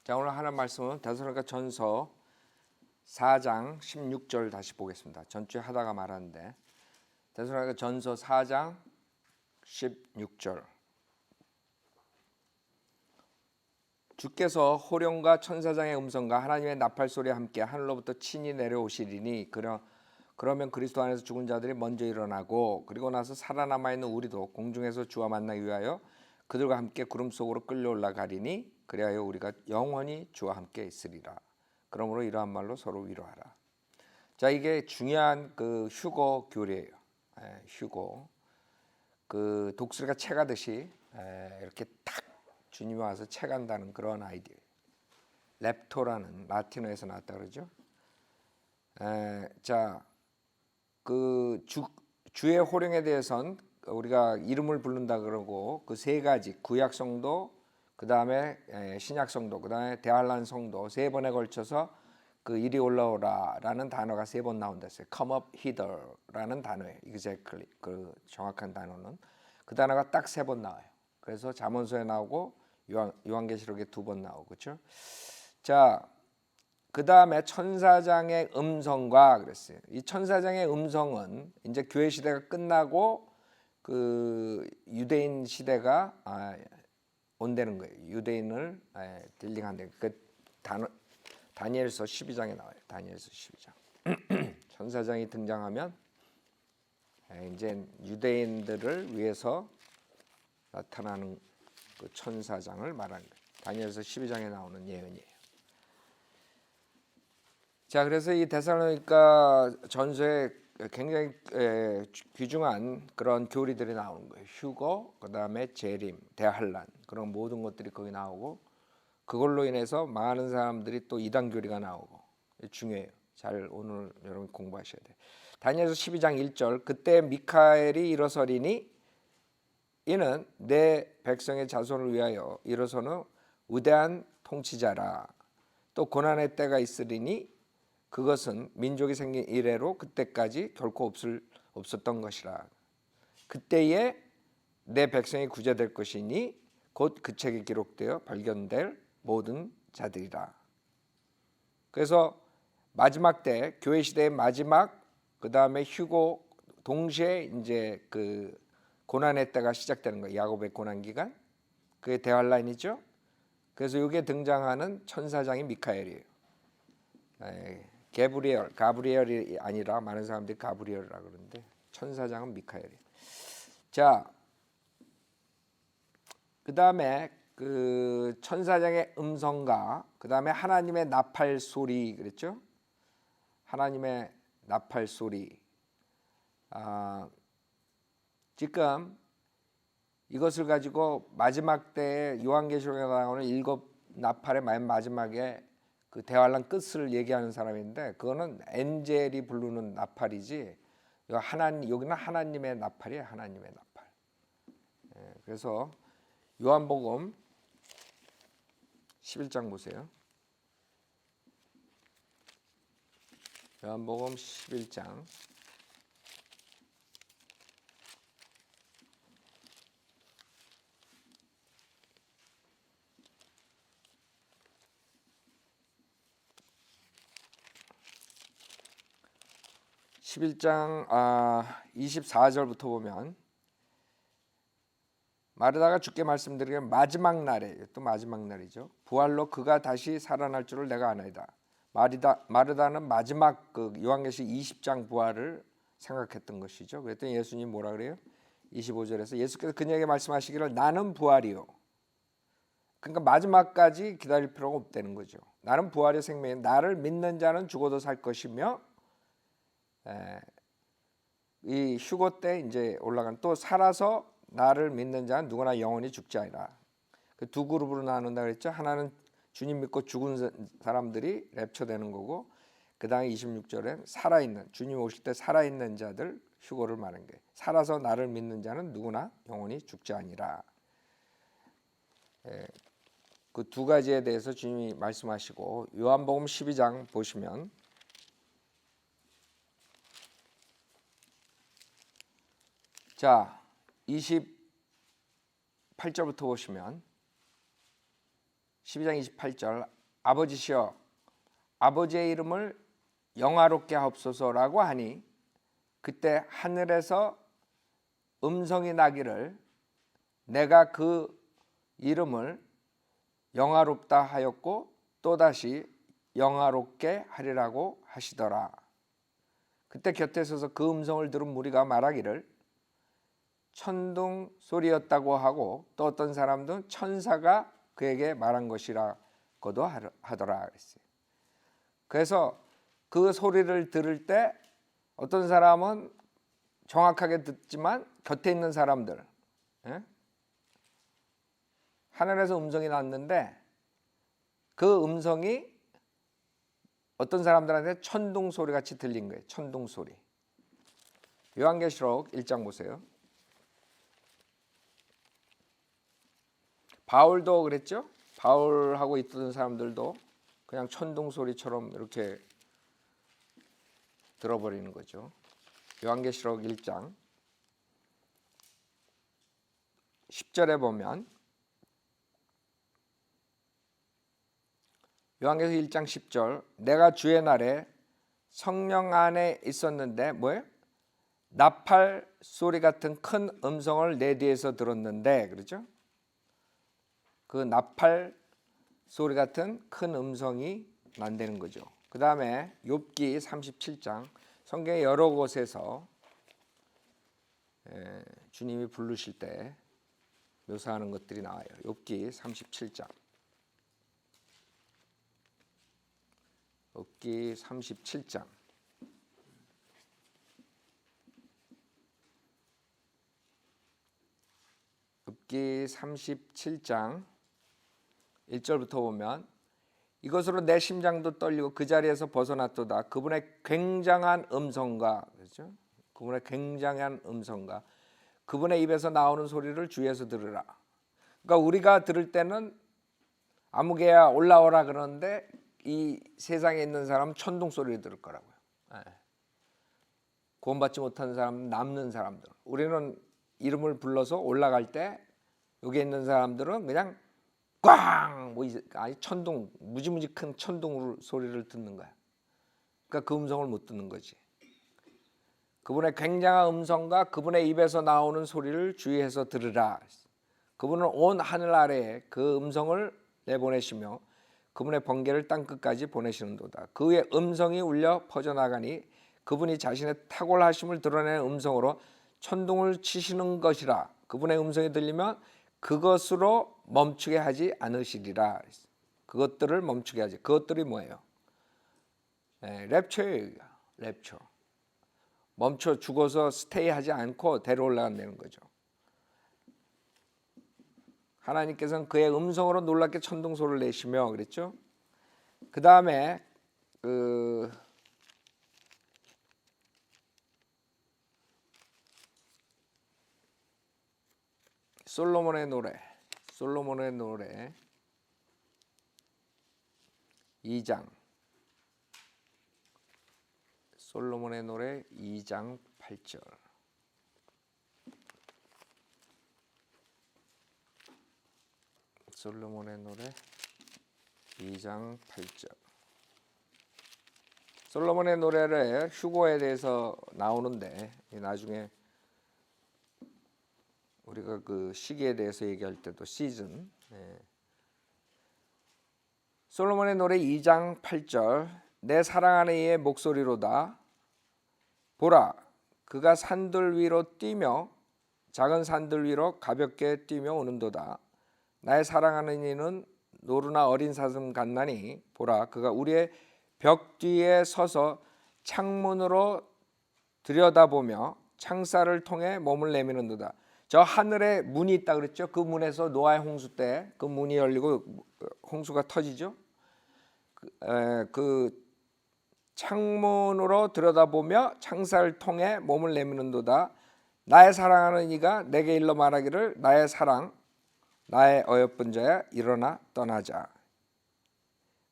자, 오늘 하는 말씀은 데살로니가 전서 4장 16절 다시 보겠습니다. 전주에 하다가 말았는데 데살로니가 전서 4장 16절. 주께서 호령과 천사장의 음성과 하나님의 나팔 소리와 함께 하늘로부터 친히 내려오시리니 그러면 그리스도 안에서 죽은 자들이 먼저 일어나고 그리고 나서 살아남아 있는 우리도 공중에서 주와 만나기 위하여 그들과 함께 구름 속으로 끌려 올라가리니 그리하여 우리가 영원히 주와 함께 있으리라. 그러므로 이러한 말로 서로 위로하라. 자, 이게 중요한 그 휴거 교리예요. 휴거. 그 독수리가 채가듯이 이렇게 탁 주님이 와서 채간다는 그런 아이디어. 랩토라는 라틴어에서 나왔다 그러죠. 자, 그 주의 호령에 대해서는 우리가 이름을 부른다 그러고 그 세 가지 구약 성도, 그 다음에 신약 성도, 그 다음에 대환란 성도 세 번에 걸쳐서 그 이리 올라오라라는 단어가 세 번 나온댔어요. Come up hither라는 단어예요. Exactly 그 정확한 단어는 그 단어가 딱 세 번 나와요. 그래서 잠언서에 나오고 요한계시록에 두 번 나오고 그렇죠. 자, 그 다음에 천사장의 음성과 그랬어요. 이 천사장의 음성은 이제 교회 시대가 끝나고 그 유대인 시대가 온다는 거예요. 유대인을 딜링한다는 그 단어 다니엘서 12장에 나와요. 다니엘서 12장. 천사장이 등장하면 이제 유대인들을 위해서 나타나는 그 천사장을 말하는 거예요. 다니엘서 12장에 나오는 예언이에요. 자, 그래서 이 데살로니가 전서에 굉장히 귀중한 그런 교리들이 나오는 거예요. 휴거, 그 다음에 재림, 대환란 그런 모든 것들이 거기 나오고 그걸로 인해서 많은 사람들이 또 이단 교리가 나오고 중요해요. 잘 오늘 여러분 공부하셔야 돼요. 다니엘서 12장 1절 그때 미카엘이 일어서리니 이는 내 백성의 자손을 위하여 일어서는 위대한 통치자라. 또 고난의 때가 있으리니 그것은 민족이 생긴 이래로 그때까지 결코 없었던 것이라. 그때에 내 백성이 구제될 것이니 곧 그 책에 기록되어 발견될 모든 자들이라. 그래서 마지막 때 교회 시대의 마지막 그 다음에 휴고 동시에 이제 그 고난의 때가 시작되는 거예요. 야곱의 고난 기간. 그게 대환란이죠. 그래서 이게 등장하는 천사장이 미카엘이에요. 가브리엘이 아니라 많은 사람들이 가브리엘이라고 그러는데 천사장은 미카엘이에요. 자, 그 다음에 그 천사장의 음성과 그 다음에 하나님의 나팔 소리 그랬죠? 하나님의 나팔 소리. 지금 이것을 가지고 마지막 때에 요한계시록에 나오는 7 나팔의 맨 마지막에 그 대환란 끝을 얘기하는 사람인데 그거는 엔젤이 부르는 나팔이지 여기는 하나님의 나팔이에요. 하나님의 나팔. 그래서 요한복음 11장 보세요. 요한복음 11장 11장 24절부터 보면 마르다가 주께 말씀드리기를 마지막 날에 또 마지막 날이죠. 부활로 그가 다시 살아날 줄을 내가 아나이다. 마르다는 마지막 그 요한계시록 20장 부활을 생각했던 것이죠. 그랬더니 예수님 뭐라 그래요? 25절에서 예수께서 그녀에게 말씀하시기를 나는 부활이요. 그러니까 마지막까지 기다릴 필요가 없다는 거죠. 나는 부활의 생명이 나를 믿는 자는 죽어도 살 것이며 이 휴거 때 이제 올라간 또 살아서 나를 믿는 자는 누구나 영원히 죽지 아니라. 그 두 그룹으로 나눈다 그랬죠. 하나는 주님 믿고 죽은 사람들이 랩처되는 거고 그 다음에 26절엔 살아있는 주님 오실 때 살아있는 자들 휴거를 말한 거예요. 살아서 나를 믿는 자는 누구나 영원히 죽지 아니라. 그 두 가지에 대해서 주님이 말씀하시고 요한복음 12장 보시면 자 28절부터 보시면 12장 28절 아버지시여 아버지의 이름을 영화롭게 하옵소서라고 하니 그때 하늘에서 음성이 나기를 내가 그 이름을 영화롭다 하였고 또다시 영화롭게 하리라고 하시더라. 그때 곁에 서서 그 음성을 들은 무리가 말하기를 천둥 소리였다고 하고 또 어떤 사람들은 천사가 그에게 말한 것이라고도 하더라 그랬어요. 그래서 그 소리를 들을 때 어떤 사람은 정확하게 듣지만 곁에 있는 사람들 하늘에서 음성이 났는데 그 음성이 어떤 사람들한테 천둥 소리 같이 들린 거예요. 천둥 소리. 요한계시록 1장 보세요. 바울도 그랬죠. 바울하고 있던 사람들도 그냥 천둥 소리처럼 이렇게 들어버리는 거죠. 요한계시록 1장 10절에 보면 요한계시록 1장 10절 내가 주의 날에 성령 안에 있었는데 뭐예요? 나팔 소리 같은 큰 음성을 내 뒤에서 들었는데 그렇죠? 그 나팔 소리 같은 큰 음성이 난다는 거죠. 그 다음에 욥기 37장 성경의 여러 곳에서 주님이 부르실 때 묘사하는 것들이 나와요. 욥기 37장 욥기 37장 욥기 37장 1절부터 보면 이것으로 내 심장도 떨리고 그 자리에서 벗어났도다. 그분의 굉장한 음성과 그렇죠? 그분의 굉장한 음성과 그분의 입에서 나오는 소리를 주위에서 들으라. 그러니까 우리가 들을 때는 아무개야 올라오라 그러는데 이 세상에 있는 사람은 천둥 소리를 들을 거라고요. 구원받지 못한 사람, 남는 사람들. 우리는 이름을 불러서 올라갈 때 여기 있는 사람들은 그냥 꽝! 아니 천둥, 무지무지 큰 천둥 소리를 듣는 거야. 그러니까 그 음성을 못 듣는 거지. 그분의 굉장한 음성과 그분의 입에서 나오는 소리를 주의해서 들으라. 그분은 온 하늘 아래에 그 음성을 내보내시며 그분의 번개를 땅끝까지 보내시는도다. 그의 음성이 울려 퍼져나가니 그분이 자신의 탁월하심을 드러내는 음성으로 천둥을 치시는 것이라. 그분의 음성이 들리면 그것으로 멈추게 하지 않으시리라. 그것들을 멈추게 하지. 그것들이 뭐예요? 랩처예요. 랩처. 멈춰 죽어서 스테이하지 않고 데려 올라간다는 거죠. 하나님께서는 그의 음성으로 놀랍게 천둥 소리를 내시며 그랬죠. 그 다음에 솔로몬의 노래 2장 솔로몬의 노래 2장 8절 솔로몬의 노래 2장 8절 솔로몬의 노래를 휴거에 대해서 나오는데 나중에 우리가 그 시기에 대해서 얘기할 때도 시즌 솔로몬의 노래 2장 8절 내 사랑하는 이의 목소리로다 보라 그가 산들 위로 뛰며 작은 산들 위로 가볍게 뛰며 오는도다 나의 사랑하는 이는 노루나 어린 사슴 같나니 보라 그가 우리의 벽 뒤에 서서 창문으로 들여다보며 창살을 통해 몸을 내미는도다. 저 하늘에 문이 있다 그랬죠. 그 문에서 노아의 홍수 때 그 문이 열리고 홍수가 터지죠. 그 창문으로 들여다보며 창살을 통해 몸을 내미는도다. 나의 사랑하는 이가 내게 일러 말하기를 나의 사랑 나의 어여쁜 자야 일어나 떠나자.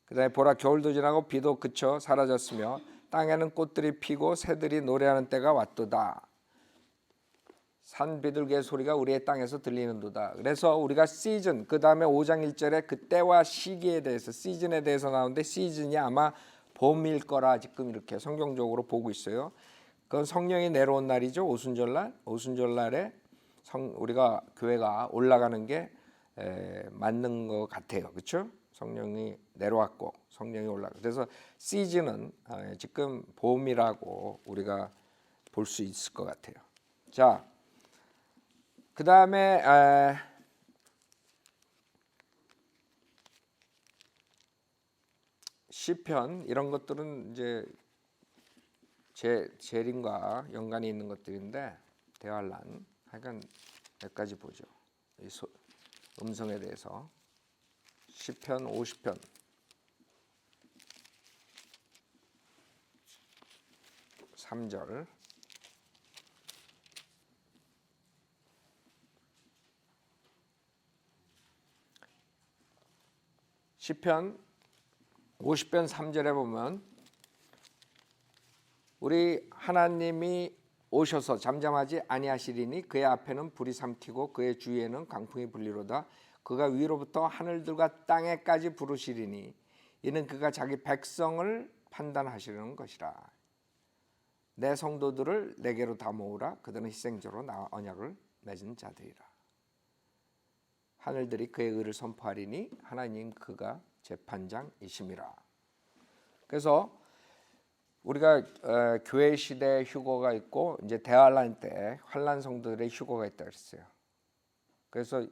그 다음에 보라 겨울도 지나고 비도 그쳐 사라졌으며 땅에는 꽃들이 피고 새들이 노래하는 때가 왔도다. 산 비둘기의 소리가 우리의 땅에서 들리는도다. 그래서 우리가 시즌, 그 다음에 5장 1절에 그 때와 시기에 대해서, 시즌에 대해서 나오는데, 시즌이 아마 봄일 거라 지금 이렇게 성경적으로 보고 있어요. 그건 성령이 내려온 날이죠. 오순절날. 오순절날에 우리가 교회가 올라가는 게 맞는 것 같아요. 그렇죠? 성령이 내려왔고 성령이 올라가. 그래서 시즌은 지금 봄이라고 우리가 볼 수 있을 것 같아요. 자, 그 다음에 시편 이런 것들은 이제 재림과 연관이 있는 것들인데, 대환란 하여간 몇 가지 보죠. 이 음성에 대해서. 시편 50편 3절. 시편 50편 3절에 보면 우리 하나님이 오셔서 잠잠하지 아니하시리니 그의 앞에는 불이 삼키고 그의 주위에는 강풍이 불리로다. 그가 위로부터 하늘들과 땅에까지 부르시리니 이는 그가 자기 백성을 판단하시려는 것이라. 내 성도들을 내게로 다 모으라. 그들은 희생제로 나와 언약을 맺은 자들이라. 하늘들이 그의 의를 선포하리니 하나님 그가 재판장이심이라. 그래서 우리가 교회 시대 휴거가 있고 이제 대환란 때 환란 성도들의 휴거가 있다 그랬어요. 그래서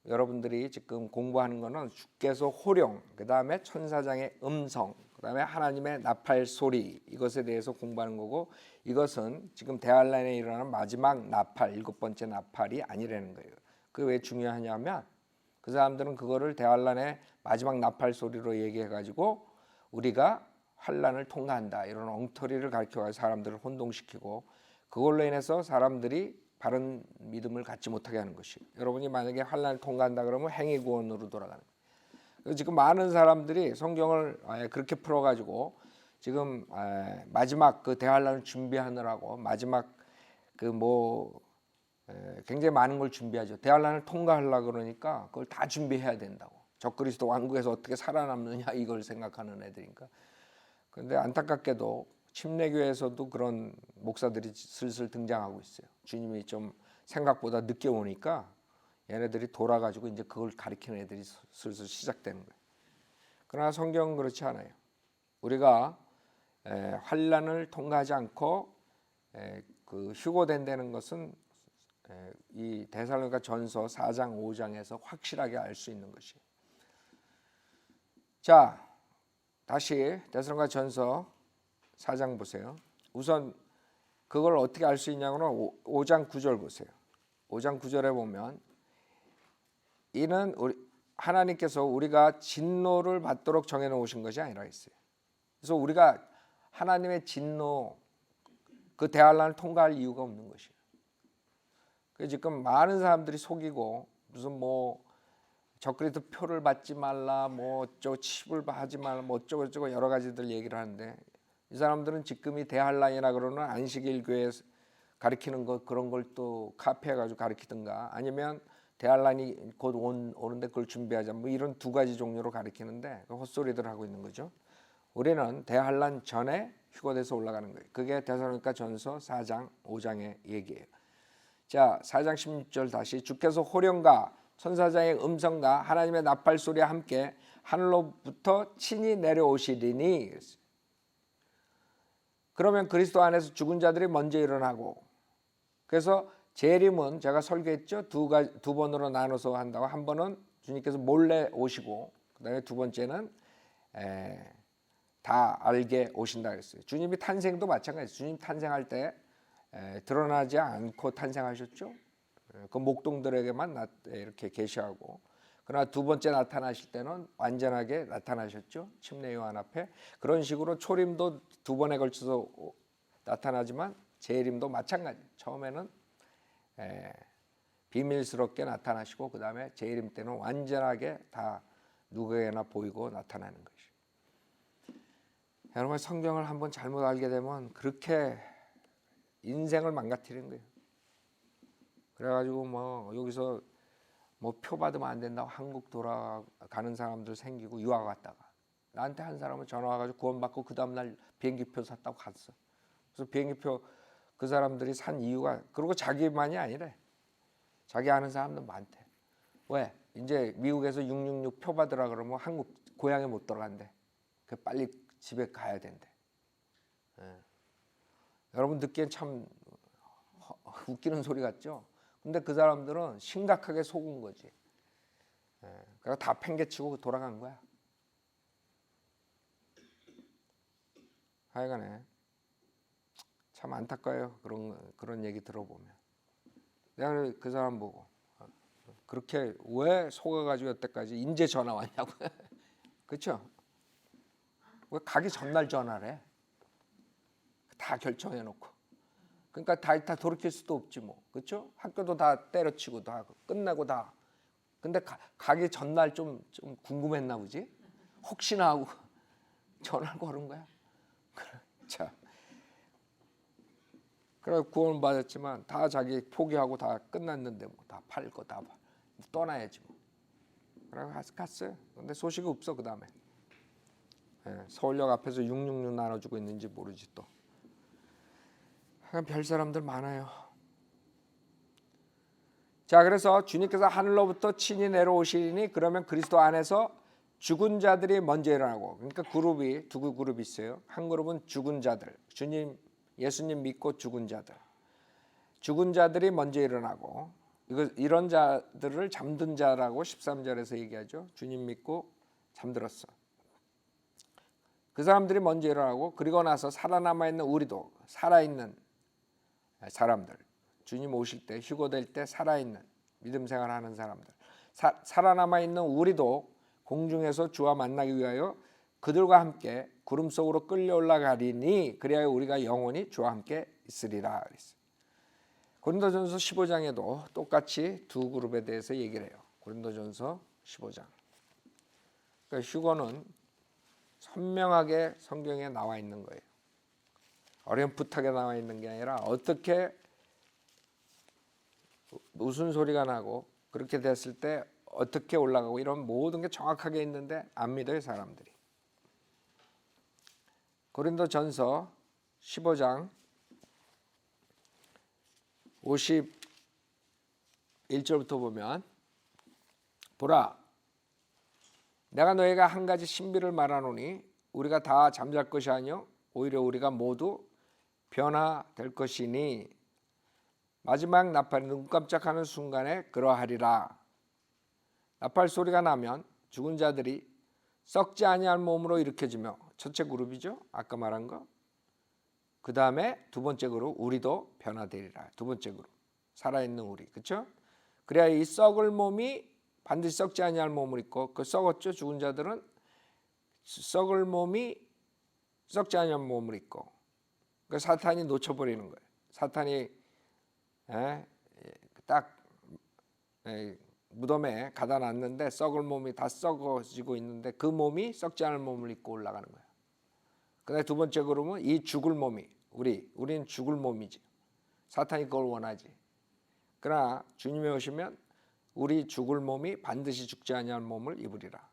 여러분들이 지금 공부하는 거는 주께서 호령, 그 다음에 천사장의 음성, 그 다음에 하나님의 나팔 소리, 이것에 대해서 공부하는 거고, 이것은 지금 대환란에 일어나는 마지막 나팔, 7번째 나팔이 아니라는 거예요. 그게 왜 중요하냐면 그 사람들은 그거를 대환란의 마지막 나팔 소리로 얘기해가지고 우리가 환란을 통과한다 이런 엉터리를 가르쳐가지고 사람들을 혼동시키고, 그걸로 인해서 사람들이 바른 믿음을 갖지 못하게 하는 것이에요. 여러분이 만약에 환란을 통과한다 그러면 행위구원으로 돌아가는 거예요. 지금 많은 사람들이 성경을 그렇게 풀어가지고 지금 마지막 그 대환란을 준비하느라고 마지막 굉장히 많은 걸 준비하죠. 대환란을 통과하려고 그러니까 그걸 다 준비해야 된다고. 적그리스도 왕국에서 어떻게 살아남느냐 이걸 생각하는 애들이니까. 그런데 안타깝게도 침례교회에서도 그런 목사들이 슬슬 등장하고 있어요. 주님이 좀 생각보다 늦게 오니까 얘네들이 돌아가지고 이제 그걸 가리키는 애들이 슬슬 시작되는 거예요. 그러나 성경은 그렇지 않아요. 우리가 환란을 통과하지 않고 그 휴거된다는 것은 이 데살로니가 전서 4장 5장에서 확실하게 알 수 있는 것이에요. 자, 다시 데살로니가 전서 4장 보세요. 우선 그걸 어떻게 알 수 있냐고는 5장 9절 보세요. 5장 9절에 보면 이는 하나님께서 우리가 진노를 받도록 정해놓으신 것이 아니라 했어요. 그래서 우리가 하나님의 진노, 그 대환란을 통과할 이유가 없는 것이에요. 그래서 지금 많은 사람들이 속이고 무슨 적그리스도 표를 받지 말라, 어쩌고 칩을 하지 말라, 어쩌고 저쩌고 여러 가지들 얘기를 하는데, 이 사람들은 지금 이 대환란이나 그러는 안식일 교회 가르치는 것 그런 걸 또 카피해가지고 가르치든가, 아니면 대환란이 곧 오는데 그걸 준비하자, 이런 두 가지 종류로 가르치는데 헛소리들 하고 있는 거죠. 우리는 대환란 전에 휴거돼서 올라가는 거예요. 그게 데살로니가 전서 4장 5장의 얘기예요. 자, 4장 16절 다시. 주께서 호령과 천사장의 음성과 하나님의 나팔 소리와 함께 하늘로부터 친히 내려오시리니. 그러면 그리스도 안에서 죽은 자들이 먼저 일어나고, 그래서 재림은 제가 설교했죠. 두 번으로 나눠서 한다고. 한 번은 주님께서 몰래 오시고, 그다음에 두 번째는 다 알게 오신다 그랬어요. 주님이 탄생도 마찬가지예요. 주님 탄생할 때 드러나지 않고 탄생하셨죠. 그 목동들에게만 이렇게 계시하고, 그러나 두 번째 나타나실 때는 완전하게 나타나셨죠. 침례 요한 앞에. 그런 식으로 초림도 두 번에 걸쳐서 나타나지만 재림도 마찬가지. 처음에는 비밀스럽게 나타나시고, 그 다음에 재림 때는 완전하게 다 누구에게나 보이고 나타나는 것이. 여러분, 성경을 한번 잘못 알게 되면 그렇게 인생을 망가뜨리는 거예요. 그래가지고 뭐 여기서 뭐 표 받으면 안 된다고 한국 돌아가는 사람들 생기고 유학 갔다가 나한테 한 사람은 전화 와가지고 구원받고 그 다음날 비행기표 샀다고 갔어. 그래서 비행기표 그 사람들이 산 이유가 그리고 자기만이 아니래. 자기 아는 사람도 많대. 왜? 이제 미국에서 666 표 받으라 그러면 한국 고향에 못 들어간대. 그 빨리 집에 가야 된대. 예. 여러분 듣기엔 참 웃기는 소리 같죠? 근데 그 사람들은 심각하게 속은 거지. 예. 그래서 다 팽개치고 돌아간 거야. 하여간에 참 안타까워요. 그런 얘기 들어보면. 내가 그 사람 보고 그렇게 왜 속아가지고 여태까지 인제 전화 왔냐고. 그렇죠? 왜 가기 전날 전화를 해? 다 결정해놓고. 그러니까 다 돌이킬 수도 없지 뭐. 그렇죠? 학교도 다 때려치고 다 끝나고 다. 근데 가기 전날 좀 궁금했나 보지? 혹시나 하고 전화를 걸은 거야. 자, 그래 구원 받았지만 다 자기 포기하고 다 끝났는데 뭐 다 팔고 다 떠나야지 뭐. 그래 갔어요. 근데 소식이 없어 그 다음에. 예, 서울역 앞에서 666 나눠주고 있는지 모르지 또. 별 사람들 많아요. 자, 그래서 주님께서 하늘로부터 친히 내려오시니 그러면 그리스도 안에서 죽은 자들이 먼저 일어나고. 그러니까 그룹이 두 그룹이 있어요. 한 그룹은 죽은 자들, 예수님 믿고 죽은 자들. 죽은 자들이 먼저 일어나고 이런 자들을 잠든 자라고 13절에서 얘기하죠. 주님 믿고 잠들었어. 그 사람들이 먼저 일어나고 그리고 나서 살아남아 있는 우리도 살아있는 사람들, 주님 오실 때 휴거될 때 살아있는 믿음 생활하는 사람들, 살아남아 있는 우리도 공중에서 주와 만나기 위하여 그들과 함께 구름 속으로 끌려 올라가리니 그리하여 우리가 영원히 주와 함께 있으리라 그랬어요. 고린도전서 15장에도 똑같이 두 그룹에 대해서 얘기를 해요. 고린도전서 15장. 그러니까 휴거는 선명하게 성경에 나와 있는 거예요. 어렴풋하게 나와 있는 게 아니라 어떻게 무슨 소리가 나고 그렇게 됐을 때 어떻게 올라가고 이런 모든 게 정확하게 있는데 안 믿어요 사람들이. 고린도전서 15장 51절부터 보면 보라 내가 너희가 한 가지 신비를 말하노니 우리가 다 잠잘 것이 아니요 오히려 우리가 모두 변화될 것이니 마지막 나팔이 눈 깜짝하는 순간에 그러하리라. 나팔 소리가 나면 죽은 자들이 썩지 아니할 몸으로 일으켜지며 첫째 그룹이죠. 아까 말한 거. 그 다음에 두 번째 그룹 우리도 변화되리라. 두 번째 그룹 살아있는 우리. 그렇죠? 그래야 이 썩을 몸이 반드시 썩지 아니할 몸을 입고 그 썩었죠. 죽은 자들은 썩을 몸이 썩지 아니할 몸을 입고 그 사탄이 놓쳐버리는 거예요. 사탄이 딱 무덤에 가다 놨는데 썩을 몸이 다 썩어지고 있는데 그 몸이 썩지 않을 몸을 입고 올라가는 거예요. 그다음에 두 번째 그룹은 이 죽을 몸이 우리는 죽을 몸이지. 사탄이 그걸 원하지. 그러나 주님이 오시면 우리 죽을 몸이 반드시 죽지 아니할 몸을 입으리라.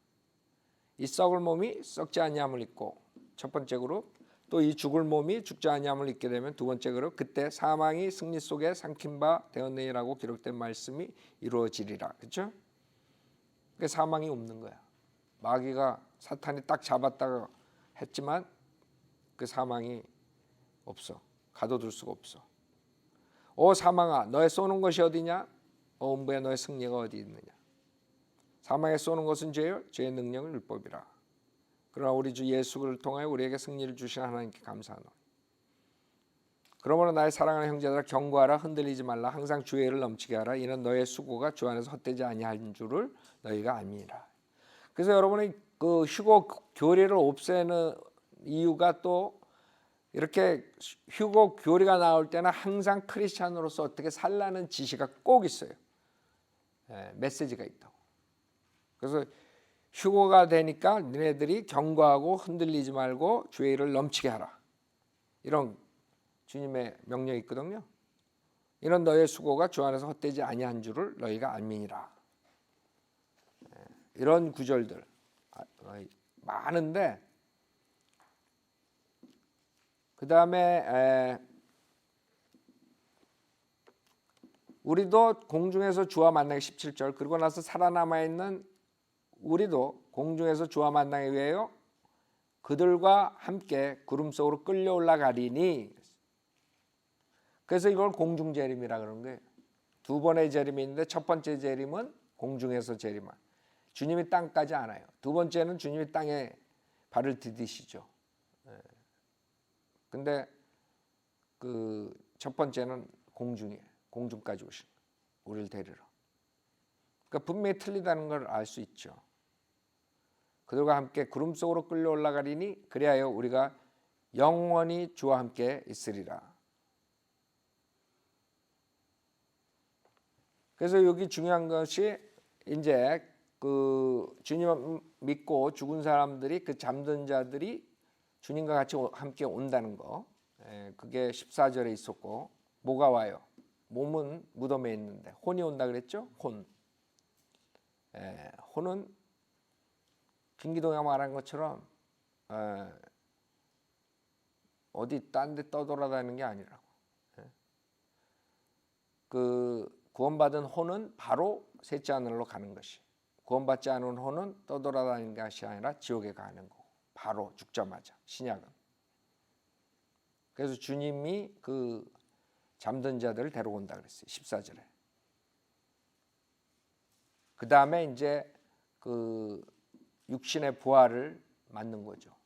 이 썩을 몸이 썩지 아니함을 입고 첫 번째 그룹 또 이 죽을 몸이 죽지 아니함을 입게 되면 두 번째 그룹 그때 사망이 승리 속에 삼킨 바 되었느니라고 기록된 말씀이 이루어지리라. 그렇죠? 그러니까 사망이 없는 거야. 마귀가 사탄이 딱 잡았다가 했지만 그 사망이 없어. 가둬둘 수가 없어. 오 사망아 너의 쏘는 것이 어디냐? 오 음부야 너의 승리가 어디 있느냐? 사망에 쏘는 것은 죄요 죄의 능력은 율법이라. 그러나 우리 주 예수를 통하여 우리에게 승리를 주신 하나님께 감사하노니. 그러므로 나의 사랑하는 형제들아 경고하라 흔들리지 말라 항상 주의 일을 넘치게 하라 이는 너의 수고가 주 안에서 헛되지 아니한 줄을 너희가 아니라. 그래서 여러분이 그 휴거 교리를 없애는 이유가 또 이렇게 휴거 교리가 나올 때는 항상 크리스찬으로서 어떻게 살라는 지시가 꼭 있어요. 메시지가 있다고. 그래서 휴거가 되니까 너네들이 경고하고 흔들리지 말고 주의 일을 넘치게 하라. 이런 주님의 명령이 있거든요. 이는 너의 수고가 주 안에서 헛되지 아니한 줄을 너희가 알미니라. 이런 구절들 많은데, 그 다음에 우리도 공중에서 주와 만나기 17절, 그리고 나서 살아남아 있는 우리도 공중에서 주와 만나기 위하여 그들과 함께 구름 속으로 끌려 올라가리니. 그래서 이걸 공중 재림이라 그러는 거예요. 두 번의 재림이 있는데 첫 번째 재림은 공중에서 재림한, 주님이 땅까지 안 와요. 두 번째는 주님이 땅에 발을 디디시죠. 근데 그 첫 번째는 공중이에요. 공중까지 오신 거예요. 우리를 데리러. 그러니까 분명히 틀리다는 걸 알 수 있죠. 그들과 함께 구름 속으로 끌려 올라가리니 그리하여 우리가 영원히 주와 함께 있으리라. 그래서 여기 중요한 것이 이제 그 주님 믿고 죽은 사람들이, 그 잠든 자들이 주님과 같이 함께 온다는 거. 그게 14절에 있었고, 뭐가 와요? 몸은 무덤에 있는데 혼이 온다 그랬죠? 혼. 혼은 김기동이 말한 것처럼 어디 딴 데 떠돌아다니는 게 아니라고. 그 구원받은 혼은 바로 셋째 하늘로 가는 것이, 구원받지 않은 혼은 떠돌아다니는 것이 아니라 지옥에 가는 거고, 바로 죽자마자. 신약은. 그래서 주님이 그 잠든 자들을 데려온다 그랬어요. 14절에. 그 다음에 이제 그 육신의 부활을 맞는 거죠.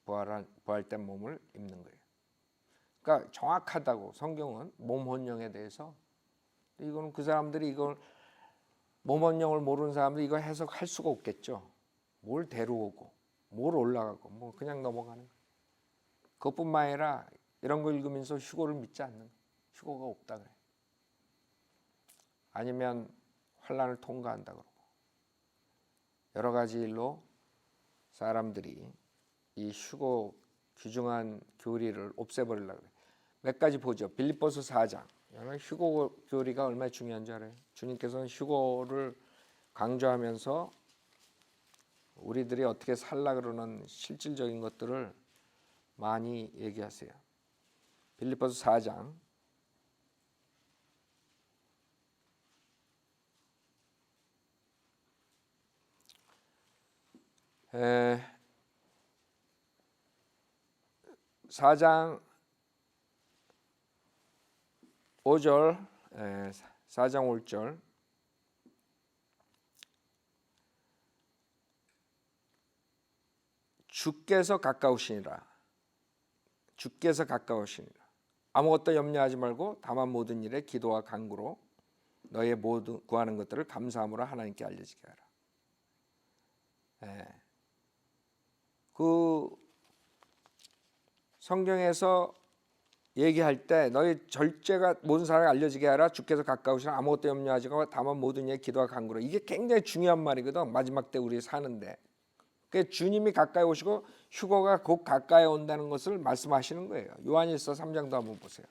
부활된 몸을 입는 거예요. 그러니까 정확하다고, 성경은 몸 혼령에 대해서. 이거는 그 사람들이 이걸 몸 혼령을 모르는 사람들이 이거 해석할 수가 없겠죠. 뭘 데려오고 뭘 올라가고 뭐 그냥 넘어가는 거예요. 그것뿐만 아니라 이런 거 읽으면서 휴거를 믿지 않는 거예요. 휴거가 없다 그래. 아니면 환난을 통과한다 그러고, 여러 가지 일로 사람들이 이 휴거 귀중한 교리를 없애버리려고 그래. 몇 가지 보죠. 빌립보서 4장. 휴거 교리가 얼마나 중요한 줄 알아요? 주님께서는 휴거를 강조하면서 우리들이 어떻게 살라 그러는 실질적인 것들을 많이 얘기하세요. 빌립보서 4장. 에 4장 5절, 4장 5절. 주께서 가까우시니라. 주께서 가까우시니라. 아무것도 염려하지 말고 다만 모든 일에 기도와 간구로 너의 모든 구하는 것들을 감사함으로 하나님께 알려지게 하라. 그 성경에서 얘기할 때 너희 절제가 모든 사람에게 알려지게 하라. 주께서 가까우시라. 아무것도 염려하지 말고 다만 모든 일에 기도와 간구로. 이게 굉장히 중요한 말이거든. 마지막 때 우리 사는데. 그 주님이 가까이 오시고 휴거가 곧 가까이 온다는 것을 말씀하시는 거예요. 요한일서 3장도 한번 보세요.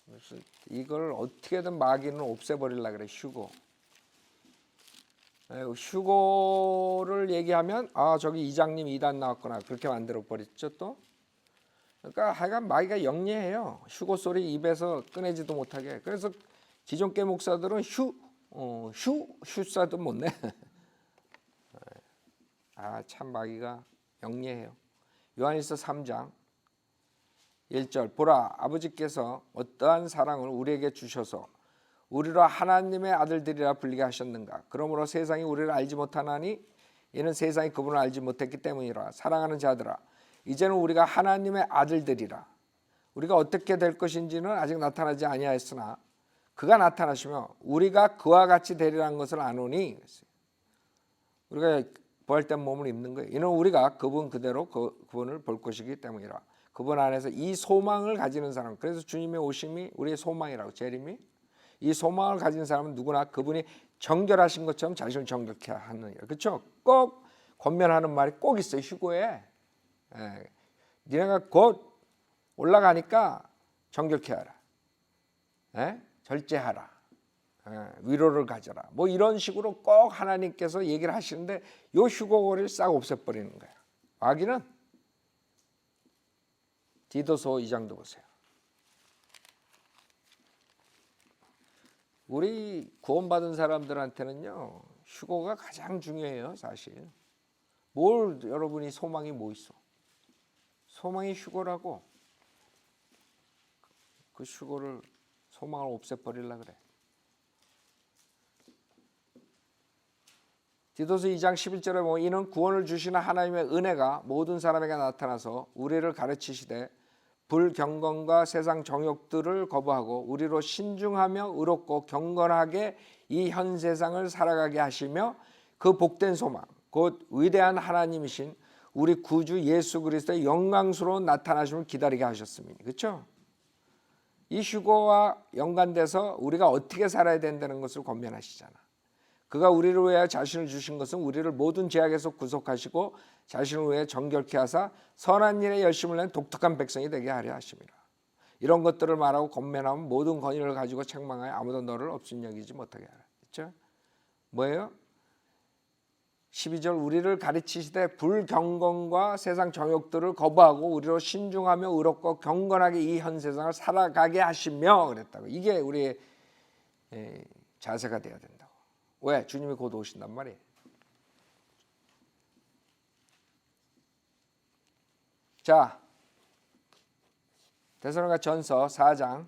그래서 이걸 어떻게든 마귀는 없애버리려고 그래. 휴거를 얘기하면 저기 이장님 이단 나왔구나, 그렇게 만들어 버렸죠 또. 그러니까 하여간 마귀가 영리해요. 휴거 소리 입에서 꺼내지도 못하게. 그래서 기존교 목사들은 휴사도 못 내. 참 마귀가 영리해요. 요한일서 3장 1절. 보라, 아버지께서 어떠한 사랑을 우리에게 주셔서 우리로 하나님의 아들들이라 불리게 하셨는가. 그러므로 세상이 우리를 알지 못하나니 이는 세상이 그분을 알지 못했기 때문이라. 사랑하는 자들아, 이제는 우리가 하나님의 아들들이라. 우리가 어떻게 될 것인지는 아직 나타나지 아니하였으나 그가 나타나시며 우리가 그와 같이 되리라는 것을 아노니. 우리가 부활된 몸을 입는 거예요. 이는 우리가 그분 그대로 그분을 볼 것이기 때문이라. 그분 안에서 이 소망을 가지는 사람. 그래서 주님의 오심이 우리의 소망이라고. 재림이. 이 소망을 가진 사람은 누구나 그분이 정결하신 것처럼 자신을 정결케 하느니라. 그렇죠? 꼭 권면하는 말이 꼭 있어요. 휴거에. 니네가 곧 올라가니까 정결케 하라. 절제하라. 위로를 가져라. 뭐 이런 식으로 꼭 하나님께서 얘기를 하시는데 요 휴거고리를 싹 없애버리는 거야. 마귀는 디도서 2장도 보세요. 우리 구원받은 사람들한테는요, 휴거가 가장 중요해요, 사실. 뭘 여러분이 소망이 뭐 있어? 소망이 휴거라고. 그 휴거를 소망을 없애버리려고 그래. 디도서 2장 11절에 보면 이는 구원을 주시는 하나님의 은혜가 모든 사람에게 나타나서 우리를 가르치시되 불경건과 세상 정욕들을 거부하고 우리로 신중하며 의롭고 경건하게 이 현 세상을 살아가게 하시며 그 복된 소망 곧 위대한 하나님이신 우리 구주 예수 그리스도의 영광스러운 나타나심을 기다리게 하셨습니다. 그렇죠? 이 휴거와 연관돼서 우리가 어떻게 살아야 된다는 것을 권면하시잖아. 그가 우리를 위하여 자신을 주신 것은 우리를 모든 죄악에서 구속하시고 자신을 위해 정결케 하사 선한 일에 열심을 낸 독특한 백성이 되게 하려 하심이라. 이런 것들을 말하고 권면하면 모든 권위를 가지고 책망하여 아무도 너를 업신여기지 못하게 하라. 그렇죠? 뭐예요? 12절 우리를 가르치시되 불경건과 세상 정욕들을 거부하고 우리로 신중하며 의롭고 경건하게 이 현 세상을 살아가게 하시며 그랬다고. 이게 우리의 자세가 되어야 된다고. 왜? 주님이 곧 오신단 말이에요. 자, 데살로니가 전서 4장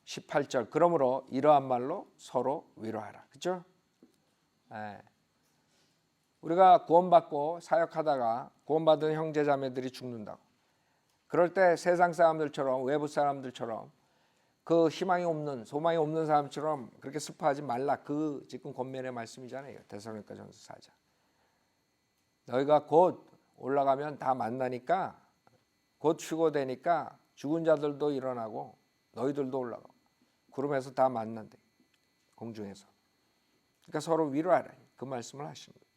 18절 그러므로 이러한 말로 서로 위로하라. 그렇죠? 우리가 구원받고 사역하다가 구원받은 형제자매들이 죽는다고. 그럴 때 세상 사람들처럼 외부 사람들처럼 그 희망이 없는 소망이 없는 사람처럼 그렇게 슬퍼하지 말라. 그 지금 권면의 말씀이잖아요. 데살로니가 전서 4장. 너희가 곧 올라가면 다 만나니까 곧 휴거되니까 죽은 자들도 일어나고 너희들도 올라가고 구름에서 다 만난대. 공중에서. 그러니까 서로 위로하라. 그 말씀을 하시는 거예요.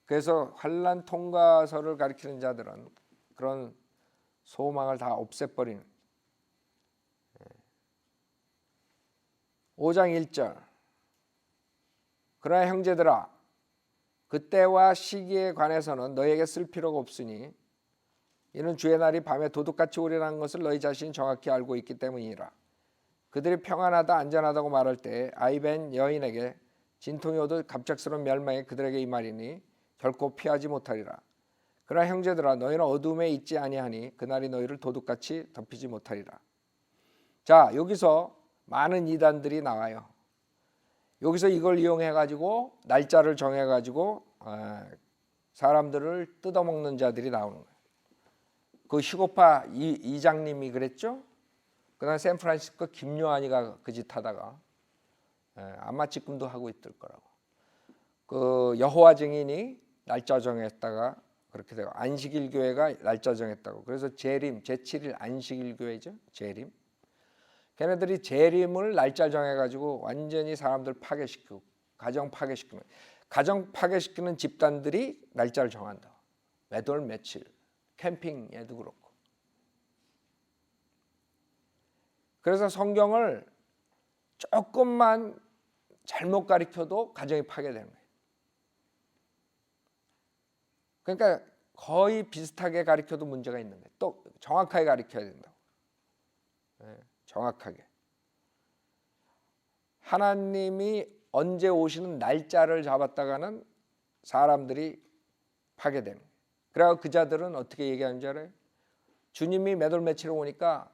그래서 환난 통과서를 가리키는 자들은 그런 소망을 다 없애버리는 5장 1절 그러나 형제들아 그때와 시기에 관해서는 너희에게 쓸 필요가 없으니 이는 주의 날이 밤에 도둑같이 오리라는 것을 너희 자신이 정확히 알고 있기 때문이라. 그들이 평안하다 안전하다고 말할 때 아이벤 여인에게 진통이 오듯 갑작스러운 멸망이 그들에게 임하리니 결코 피하지 못하리라. 그러나 형제들아 너희는 어둠에 있지 아니하니 그날이 너희를 도둑같이 덮이지 못하리라. 자, 여기서 많은 이단들이 나와요. 여기서 이걸 이용해 가지고 날짜를 정해 가지고 사람들을 뜯어먹는 자들이 나오는 거예요. 그 휴거파 이장님이 그랬죠. 그다음 샌프란시스코 김요한이가 그 짓 하다가 아마 지금도 하고 있을 거라고. 그 여호와 증인이 날짜 정했다가 그렇게 되고 안식일 교회가 날짜 정했다고. 그래서 재림 제7일 안식일 교회죠. 재림. 걔네들이 재림을 날짜 정해가지고 완전히 사람들 파괴시키고 가정 파괴시키는 가정 파괴시키는 집단들이 날짜를 정한다. 몇 월 며칠 캠핑에도 그렇고. 그래서 성경을 조금만 잘못 가르쳐도 가정이 파괴되는 거예요. 그러니까 거의 비슷하게 가르쳐도 문제가 있는 거예요. 또 정확하게 가르쳐야 된다고. 정확하게. 하나님이 언제 오시는 날짜를 잡았다가는 사람들이 파괴되는 거예요. 그래서 그 자들은 어떻게 얘기하는지 알아요? 주님이 몇 월 며칠에 오니까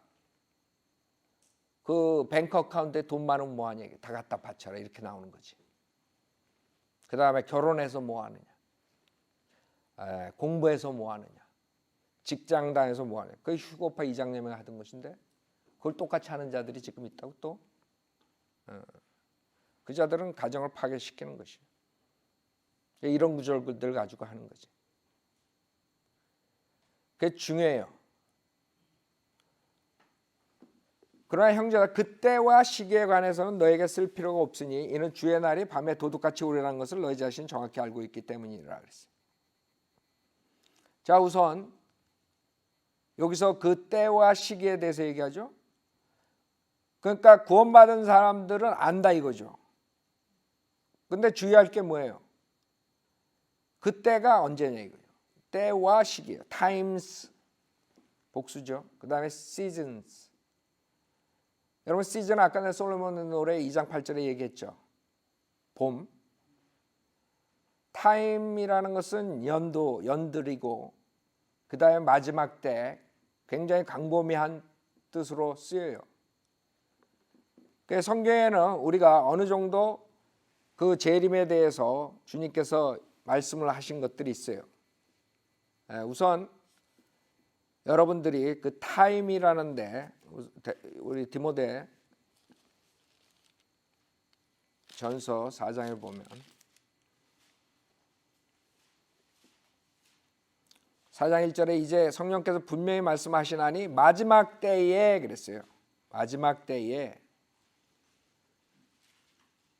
그 뱅크 어카운트에 돈 많으면 뭐하냐. 다 갖다 바쳐라. 이렇게 나오는 거지. 그 다음에 결혼해서 뭐하느냐. 공부해서 뭐하느냐. 직장 다녀서 뭐하느냐. 그게 휴거파 이장님이 하던 것인데 그걸 똑같이 하는 자들이 지금 있다고 또. 그 자들은 가정을 파괴시키는 것이에요. 이런 구절들 가지고 하는 거지. 그게 중요해요. 그러나 형제가 그때와 시기에 관해서는 너에게 쓸 필요가 없으니 이는 주의 날이 밤에 도둑같이 오리라는 것을 너희 자신이 정확히 알고 있기 때문이라 그랬어요. 자, 우선 여기서 그 때와 시기에 대해서 얘기하죠. 그러니까 구원받은 사람들은 안다 이거죠. 근데 주의할 게 뭐예요? 그 때가 언제냐 이거예요. 때와 시기예요. times 복수죠. 그 다음에 seasons. 여러분 시즌 아까 내 솔로몬 노래 2장 8절에 얘기했죠. 봄. time이라는 것은 연도, 연들이고 그 다음에 마지막 때 굉장히 광범위한 뜻으로 쓰여요. 그래서 성경에는 우리가 어느 정도 그 재림에 대해서 주님께서 말씀을 하신 것들이 있어요. 우선 여러분들이 그 타임이라는데 우리 디모데 전서 4장에 보면 4장 1절에 이제 성령께서 분명히 말씀하시나니 마지막 때에 그랬어요. 마지막 때에.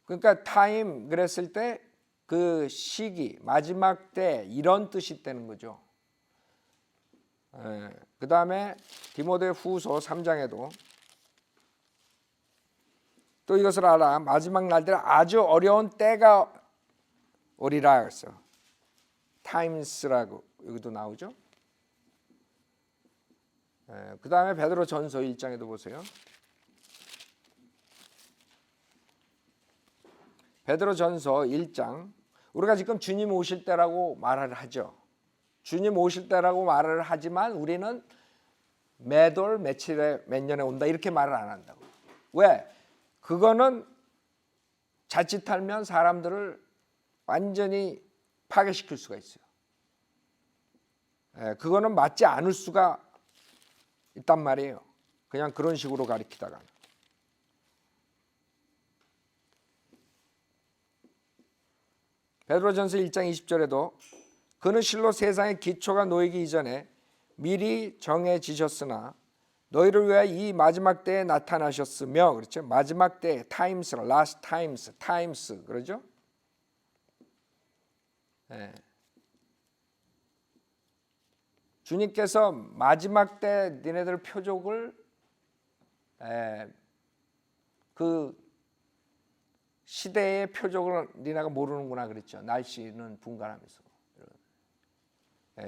그러니까 타임 그랬을 때 그 시기, 마지막 때 이런 뜻이 있다는 거죠. 그 다음에 디모데 후서 3장에도 또 이것을 알아. 마지막 날들은 아주 어려운 때가 오리라 그랬어. times라고 여기도 나오죠. 그 다음에 베드로 전서 1장에도 보세요. 베드로 전서 1장. 우리가 지금 주님 오실 때라고 말을 하죠. 주님 오실 때라고 말을 하지만 우리는 매돌 며칠에 몇 년에 온다 이렇게 말을 안 한다고. 왜? 그거는 자칫하면 사람들을 완전히 파괴시킬 수가 있어요. 그거는 맞지 않을 수가 있단 말이에요. 그냥 그런 식으로 가리키다가. 베드로전서 1장 20절에도 그는 실로 세상의 기초가 놓이기 이전에 미리 정해지셨으나 너희를 위하여 이 마지막 때에 나타나셨으며 그렇죠. 마지막 때 times, last times 그러죠. 주님께서 마지막 때 니네들 표적을 그 시대의 표적을 니네가 모르는구나 그랬죠. 날씨는 분간하면서.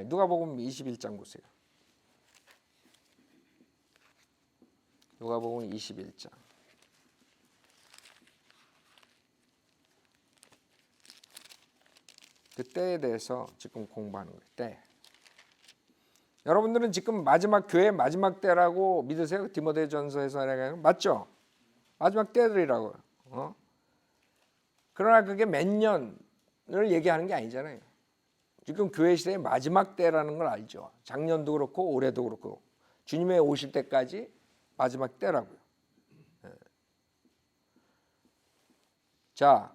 누가복음 21장 보세요. 누가복음 21장. 그 때에 대해서 지금 공부하는 거예요. 때. 여러분들은 지금 마지막 교회 마지막 때라고 믿으세요? 디모데전서에서 맞죠? 마지막 때들이라고요. 그러나 그게 몇 년을 얘기하는 게 아니잖아요. 지금 교회 시대의 마지막 때라는 걸 알죠. 작년도 그렇고 올해도 그렇고 주님의 오실 때까지 마지막 때라고요. 자,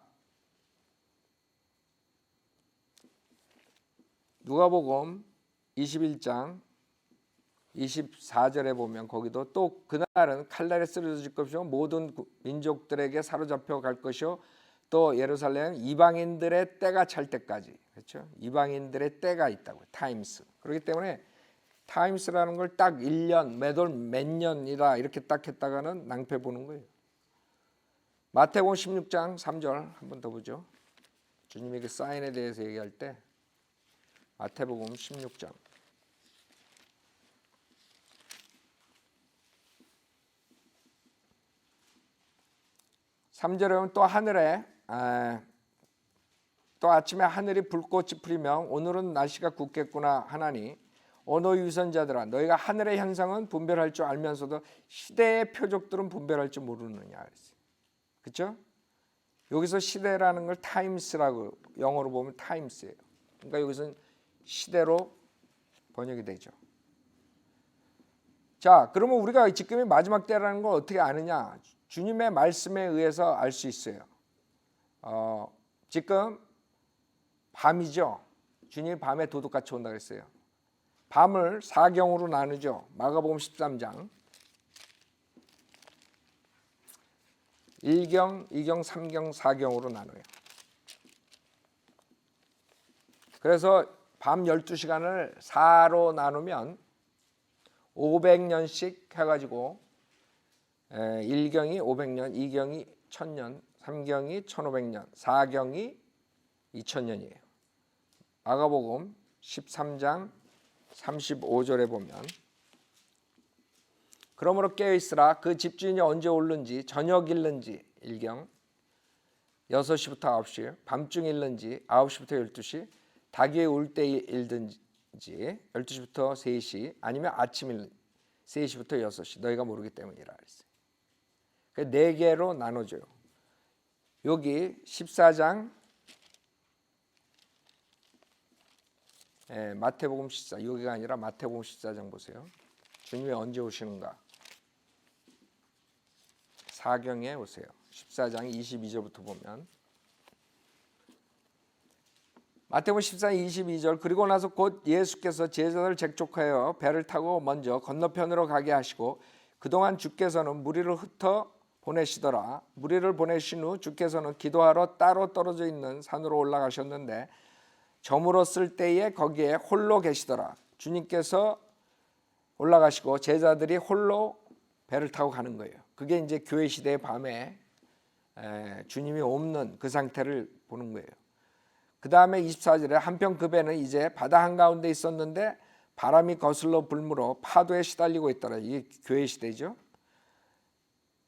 누가복음 21장 24절에 보면 거기도 또 그날은 칼날에 쓰러질 것이요 모든 민족들에게 사로잡혀 갈 것이요 또 예루살렘 이방인들의 때가 찰 때까지 그렇죠? 이방인들의 때가 있다고 타임스. 그렇기 때문에 타임스라는 걸 딱 1년 매돌 몇 년이라 이렇게 딱 했다가는 낭패 보는 거예요. 마태복음 16장 3절 한 번 더 보죠. 주님의 그 사인에 대해서 얘기할 때 마태복음 16장 3절에 보면 또 하늘에 또 아침에 하늘이 불꽃이 풀리며 오늘은 날씨가 굳겠구나 하나니 오 너희 위선자들아 너희가 하늘의 현상은 분별할 줄 알면서도 시대의 표적들은 분별할 줄 모르느냐 그랬어요. 그렇죠? 여기서 시대라는 걸 타임스라고 영어로 보면 타임스예요. 그러니까 여기서는 시대로 번역이 되죠. 자, 그러면 우리가 지금의 마지막 때라는 걸 어떻게 아느냐? 주님의 말씀에 의해서 알 수 있어요. 지금 밤이죠. 주님이 밤에 도둑같이 온다 그랬어요. 밤을 4경으로 나누죠. 마가복음 13장 1경, 2경, 3경, 4경으로 나눠요. 그래서 밤 12시간을 4로 나누면 500년씩 해가지고 1경이 500년, 2경이 1000년, 3경이 1500년, 4경이 2000년이에요. 마가복음 13장 35절에 보면 그러므로 깨어있으라 그 집주인이 언제 오는지 저녁 일는지 1경 6시부터 9시 밤중 일는지 9시부터 12시 닭이 울 때 일든지 12시부터 3시 아니면 아침 일 3시부터 6시 너희가 모르기 때문이라 그랬어요. 그 4개로 나눠줘요. 여기 14장 마태복음 14 여기가 아니라 마태복음 14장 보세요. 주님이 언제 오시는가? 4경에 오세요. 14장 22절부터 보면 마태복음 14장 22절 그리고 나서 곧 예수께서 제자들을 재촉하여 배를 타고 먼저 건너편으로 가게 하시고 그동안 주께서는 무리를 흩어 보내시더라. 무리를 보내신 후 주께서는 기도하러 따로 떨어져 있는 산으로 올라가셨는데 저물었을 때에 거기에 홀로 계시더라. 주님께서 올라가시고 제자들이 홀로 배를 타고 가는 거예요. 그게 이제 교회 시대의 밤에 주님이 없는 그 상태를 보는 거예요. 그 다음에 24절에 한편 그 배는 이제 바다 한가운데 있었는데 바람이 거슬러 불므로 파도에 시달리고 있더라. 이게 교회 시대죠.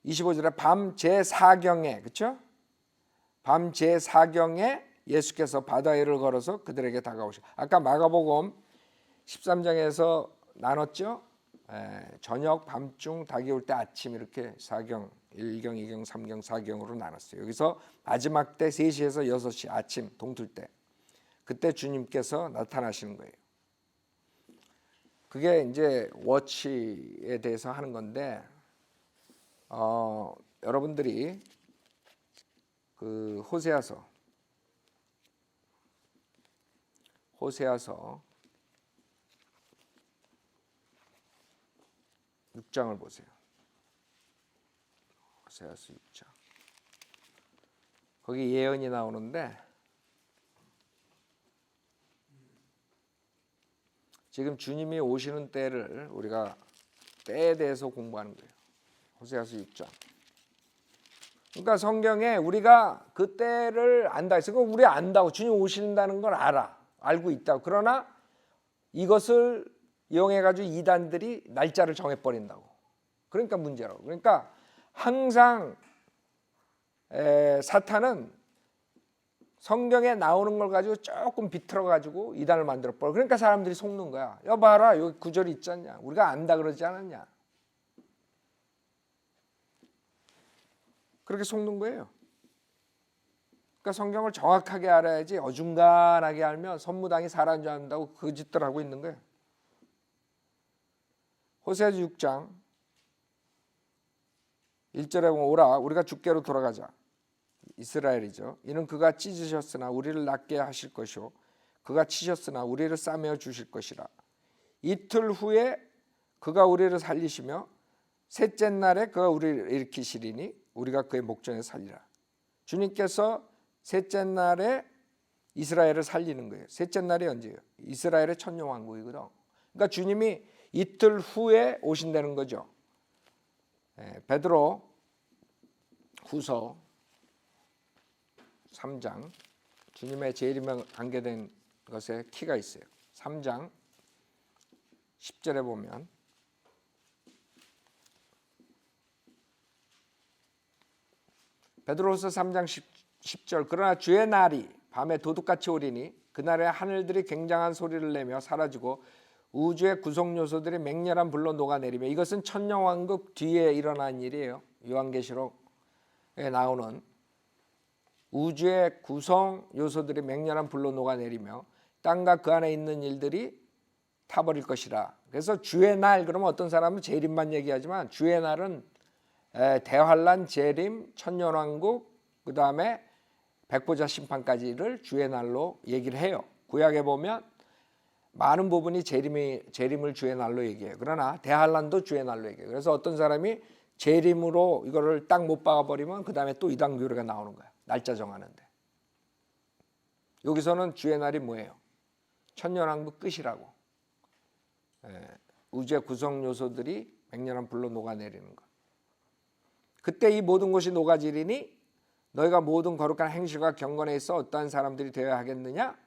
25절에 밤 제4경에 그렇죠? 밤 제4경에 예수께서 바다 위를 걸어서 그들에게 다가오시고 아까 마가복음 13장에서 나눴죠. 저녁, 밤중, 닭이 올 때 아침 이렇게 4경, 1경, 2경, 3경, 4경으로 나눴어요. 여기서 마지막 때 3시에서 6시 아침 동틀 때 그때 주님께서 나타나시는 거예요. 그게 이제 워치에 대해서 하는 건데 여러분들이 그 호세아서 6장을 보세요. 호세아서 6장. 거기 예언이 나오는데 지금 주님이 오시는 때를 우리가 때에 대해서 공부하는 거예요. 호세아서 6장. 그러니까 성경에 우리가 그 때를 안다 했어요. 우리 안다고 주님 오신다는 걸 알고 있다고. 그러나 이것을 이용해 가지고 이단들이 날짜를 정해 버린다고. 그러니까 문제라고. 그러니까 항상 사탄은 성경에 나오는 걸 가지고 조금 비틀어 가지고 이단을 만들어 버려. 그러니까 사람들이 속는 거야. 야 봐라 여기 구절이 있지 않냐. 우리가 안다 그러지 않았냐. 그렇게 속는 거예요. 그러니까 성경을 정확하게 알아야지 어중간하게 알면 선무당이 사람 줄 안다고 그 짓들 하고 있는 거예요. 호세아서 6장 1절에 보면 오라 우리가 주께로 돌아가자. 이스라엘이죠. 이는 그가 찢으셨으나 우리를 낫게 하실 것이요 그가 치셨으나 우리를 싸매어 주실 것이라. 이틀 후에 그가 우리를 살리시며 셋째 날에 그가 우리를 일으키시리니 우리가 그의 목전에 살리라. 주님께서 셋째 날에 이스라엘을 살리는 거예요. 셋째 날이 언제예요? 이스라엘의 천년왕국이거든. 그러니까 주님이 이틀 후에 오신다는 거죠. 베드로 후서 3장 주님의 재림에 관계된 것에 키가 있어요. 3장 10절에 보면 베드로후서 3장 10절 그러나 주의 날이 밤에 도둑같이 오리니 그날에 하늘들이 굉장한 소리를 내며 사라지고 우주의 구성 요소들이 맹렬한 불로 녹아내리며 이것은 천년왕국 뒤에 일어난 일이에요. 요한계시록에 나오는 우주의 구성 요소들이 맹렬한 불로 녹아내리며 땅과 그 안에 있는 일들이 타버릴 것이라. 그래서 주의 날 그러면 어떤 사람은 재림만 얘기하지만 주의 날은 대환란, 재림, 천년왕국 그 다음에 백보자 심판까지를 주의 날로 얘기를 해요. 구약에 보면 많은 부분이 재림을 주의 날로 얘기해요. 그러나 대환란도 주의 날로 얘기해요. 그래서 어떤 사람이 재림으로 이거를 딱 못 박아버리면 그 다음에 또 이단 교리가 나오는 거야. 날짜 정하는데. 여기서는 주의 날이 뭐예요? 천년왕국 끝이라고. 우주의 구성 요소들이 맹렬한 불로 녹아내리는 것. 그때 이 모든 것이 녹아지리니 너희가 모든 거룩한 행실과 경건에 있어 어떠한 사람들이 되어야 하겠느냐?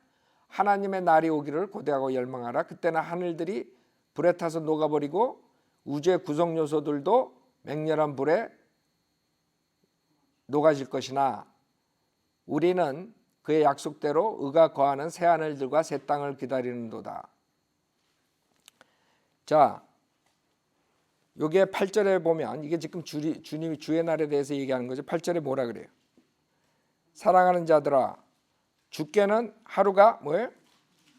하나님의 날이 오기를 고대하고 열망하라. 그때는 하늘들이 불에 타서 녹아버리고 우주의 구성 요소들도 맹렬한 불에 녹아질 것이나 우리는 그의 약속대로 의가 거하는 새 하늘들과 새 땅을 기다리는도다. 자, 여기에 8절에 보면 이게 지금 주님이 주의 날에 대해서 얘기하는 거죠. 8절에 뭐라 그래요? 사랑하는 자들아, 주께는 하루가 뭐예요?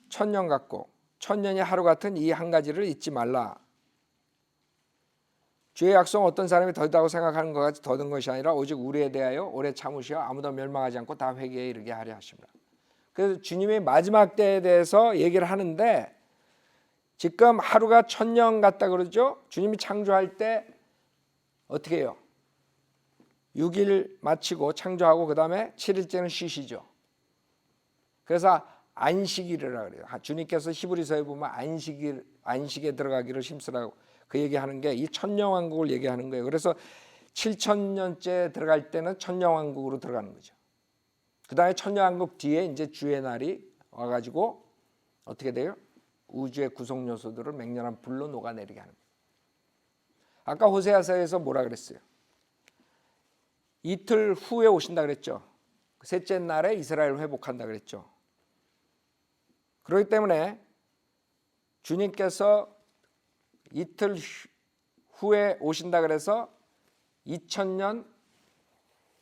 천년 같고 천년이 하루 같은 이 한 가지를 잊지 말라. 주의 약속은 어떤 사람이 더디다고 생각하는 것 같이 더딘 것이 아니라 오직 우리에 대하여 오래 참으시어 아무도 멸망하지 않고 다 회개에 이르게 하려 하십니다. 그래서 주님이 마지막 때에 대해서 얘기를 하는데 지금 하루가 천년 같다 그러죠. 주님이 창조할 때 어떻게 해요? 6일 마치고 창조하고 그 다음에 7일째는 쉬시죠. 그래서 안식일이라고 그래요. 주님께서 히브리서에 보면 안식에 들어가기를 힘쓰라고 그 얘기하는 게 이 천년왕국을 얘기하는 거예요. 그래서 7천년째 들어갈 때는 천년왕국으로 들어가는 거죠. 그 다음에 천년왕국 뒤에 이제 주의 날이 와가지고 어떻게 돼요? 우주의 구성 요소들을 맹렬한 불로 녹아내리게 하는 거예요. 아까 호세아서에서 뭐라 그랬어요? 이틀 후에 오신다 그랬죠. 셋째 날에 이스라엘을 회복한다 그랬죠. 그렇기 때문에 주님께서 이틀 후에 오신다 그래서 2000년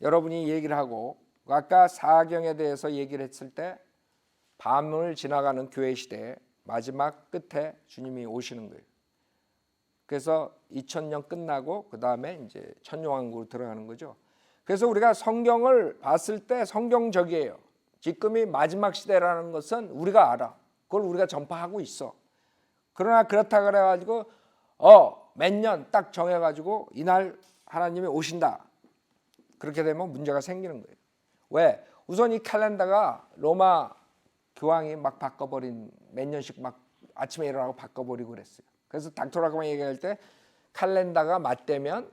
여러분이 얘기를 하고 아까 사경에 대해서 얘기를 했을 때 밤을 지나가는 교회 시대에 마지막 끝에 주님이 오시는 거예요. 그래서 2000년 끝나고 그 다음에 이제 천년왕국으로 들어가는 거죠. 그래서 우리가 성경을 봤을 때 성경적이에요. 지금이 마지막 시대라는 것은 우리가 알아. 그걸 우리가 전파하고 있어. 그러나 그렇다 그래가지고 몇 년 딱 정해가지고 이날 하나님이 오신다. 그렇게 되면 문제가 생기는 거예요. 왜? 우선 이 캘린더가 로마 교황이 막 바꿔버린 몇 년씩 막 아침에 일어나고 바꿔버리고 그랬어요. 그래서 닥터라고만 얘기할 때 캘린더가 맞대면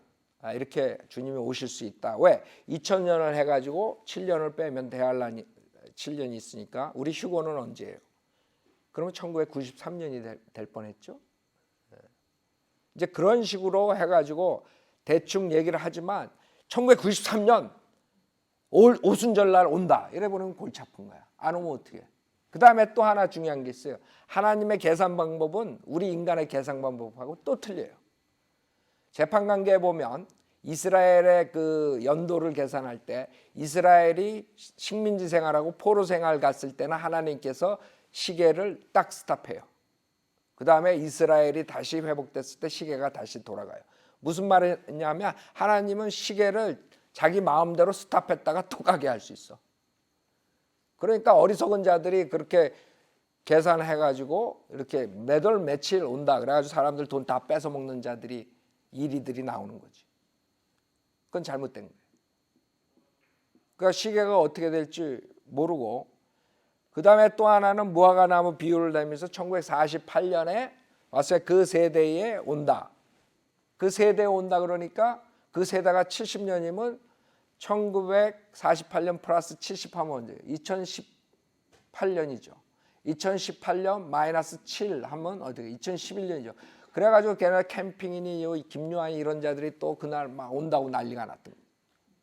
이렇게 주님이 오실 수 있다. 왜? 2000년을 해가지고 7년을 빼면 대환란이 7년이 있으니까 우리 휴거는 언제예요? 그러면 1993년이 될 뻔했죠. 이제 그런 식으로 해가지고 대충 얘기를 하지만 1993년 오순절날 온다. 이래 보면 골치 아픈 거야. 안 오면 어떻게? 그 다음에 또 하나 중요한 게 있어요. 하나님의 계산 방법은 우리 인간의 계산 방법하고 또 틀려요. 재판관계에 보면 이스라엘의 그 연도를 계산할 때 이스라엘이 식민지 생활하고 포로 생활 갔을 때는 하나님께서 시계를 딱 스탑해요. 그 다음에 이스라엘이 다시 회복됐을 때 시계가 다시 돌아가요. 무슨 말이냐면 하나님은 시계를 자기 마음대로 스탑했다가 또 가게 할 수 있어. 그러니까 어리석은 자들이 그렇게 계산해가지고 이렇게 몇 월 며칠 온다 그래가지고 사람들 돈 다 뺏어 먹는 자들이 이리들이 나오는 거지. 그건 잘못된 거예요. 그러니까 시계가 어떻게 될지 모르고 그 다음에 또 하나는 무화과나무 비유를 내면서 1948년에 왔어요. 그 세대에 온다. 그 세대에 온다 그러니까 그 세대가 70년이면 1948년 플러스 70 하면 언제? 2018년이죠. 2018년 마이너스 7 하면 어떻게? 2011년이죠. 그래가지고 걔네 캠핑이니 김요한이 이런 자들이 또 그날 막 온다고 난리가 났던 거예요.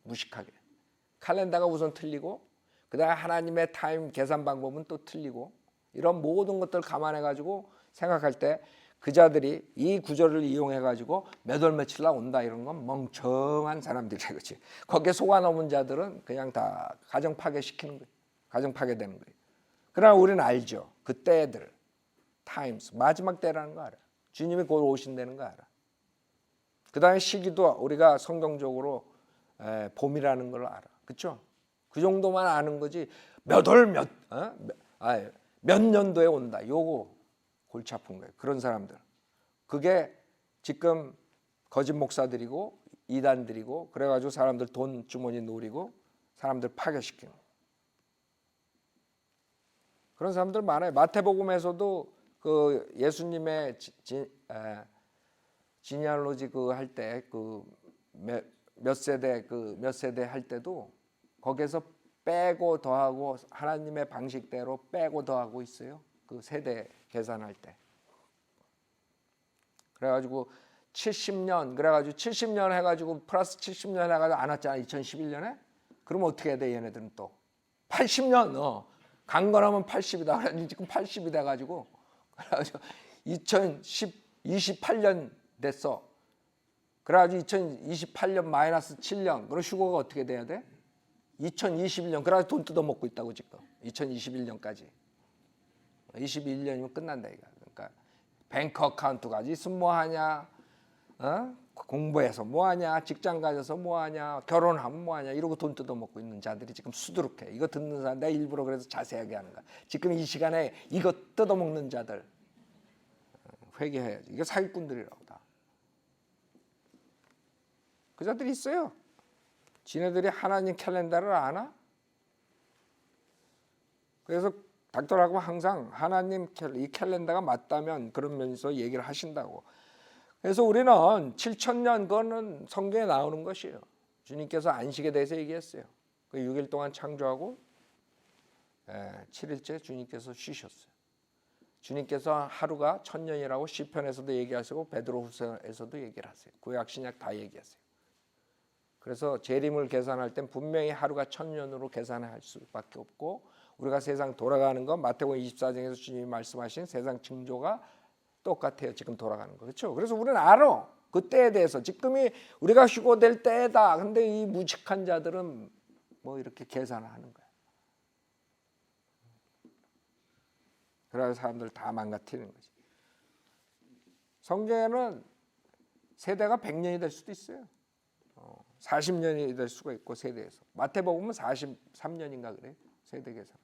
무식하게. 칼렌더가 우선 틀리고 그 다음에 하나님의 타임 계산 방법은 또 틀리고 이런 모든 것들을 감안해가지고 생각할 때 그 자들이 이 구절을 이용해가지고 몇 월 며칠 날 온다 이런 건 멍청한 사람들이야. 그렇지? 거기에 속아넘은 자들은 그냥 다 가정 파괴시키는 거예요. 가정 파괴되는 거예요. 그러나 우리는 알죠. 그때들 타임스 마지막 때라는 거 알아. 주님이 곧 오신다는 거 알아. 그 다음에 시기도 우리가 성경적으로 봄이라는 걸 알아. 그렇죠? 그 정도만 아는 거지 몇 년도에 온다. 요거 골치 아픈 거예요. 그런 사람들. 그게 지금 거짓 목사들이고 이단들이고 그래가지고 사람들 돈 주머니 노리고 사람들 파괴시키는 거예요. 그런 사람들 많아요. 마태복음에서도 그 예수님의 지니알로지 그 할 때 그 몇 세대 할 때도 거기서 빼고 더하고 하나님의 방식대로 빼고 더하고 있어요. 그 세대 계산할 때. 그래가지고 70년 그래가지고 70년 해가지고 플러스 70년 해가지고 안 왔잖아 2011년에. 그럼 어떻게 해야 돼 얘네들은 또 80년 강건하면 80이다. 그래가지고 지금 80이 돼가지고 그래가지고 2028년 됐어. 그래가지고 2028년 마이너스 7년. 그럼 휴거가 어떻게 돼야 돼? 2021년. 그래가지고 돈 뜯어먹고 있다고 지금. 2021년까지. 21년이면 끝난다 이거. 그러니까 뱅크 어카운트 가지 있으면 뭐하냐? 공부해서 뭐하냐? 직장 가져서 뭐하냐? 결혼하면 뭐하냐? 이러고 돈 뜯어먹고 있는 자들이 지금 수두룩해. 이거 듣는 사람 내가 일부러 그래서 자세하게 하는 거야. 지금 이 시간에 이거 뜯어먹는 자들 회개해야지. 이게 사기꾼들이라고 다. 그 자들이 있어요. 지네들이 하나님 캘린더를 아나? 그래서 닥터라고 항상 하나님 이 캘린더가 맞다면 그런 면에서 얘기를 하신다고. 그래서 우리는 7,000년 그거는 성경에 나오는 것이에요. 주님께서 안식에 대해서 얘기했어요. 그 6일 동안 창조하고 7일째 주님께서 쉬셨어요. 주님께서 하루가 1,000년이라고 시편에서도 얘기하시고 베드로후서에서도 얘기를 하세요. 구약 신약 다 얘기하세요. 그래서 재림을 계산할 땐 분명히 하루가 1,000년으로 계산할 수밖에 없고 우리가 세상 돌아가는 건 마태복음 24장에서 주님이 말씀하신 세상 징조가 똑같아요. 지금 돌아가는 거. 그렇죠? 그래서 우리는 알아. 그 때에 대해서 지금이 우리가 휴고될 때다. 근데 이 무식한 자들은 뭐 이렇게 계산을 하는 거야. 그래서 사람들 다 망가뜨리는 거지. 성경에는 세대가 100년이 될 수도 있어요. 40년이 될 수가 있고 세대에서. 마태복음은 43년인가 그래. 세대 계산.